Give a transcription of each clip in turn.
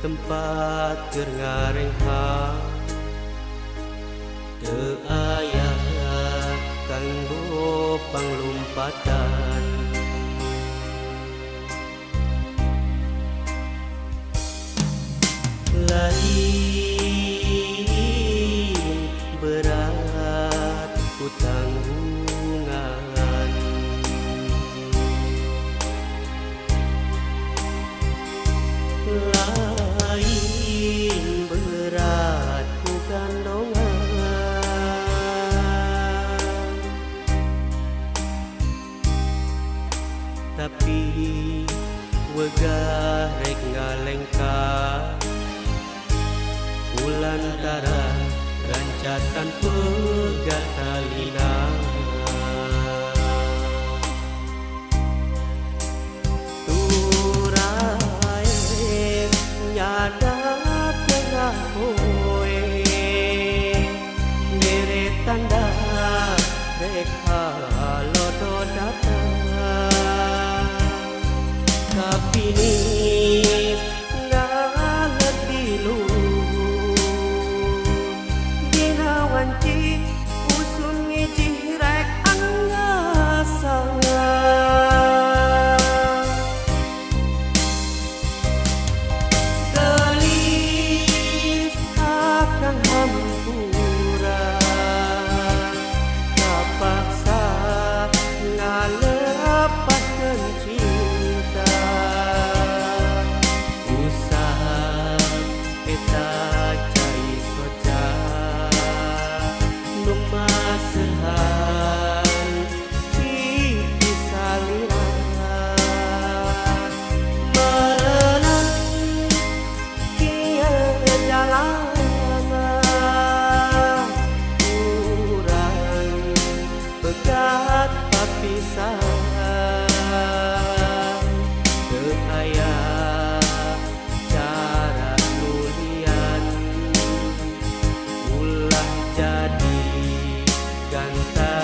tempat keur ngarengha teu aya kanggo panglumpatan. Lain berat ku tanggungan, lain berat ku gandongan, tapi wegah rek ngalengka lantaran rancatan pegat talina. Turai nyadat tengah kowe mere tanda rek halodo datang, tapi nih ngalet dilu wanci usun ngijih rek angasa. Gelis akan hampura kapaksa ngalepaskeun cinta, usaha eta lumasehan di salira merenang kieu jalanan urang pegat papisahan teu aya cara nulian ulah jadi ganta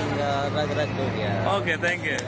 tinggal gerak-gerak dulu ya. Oke, thank you.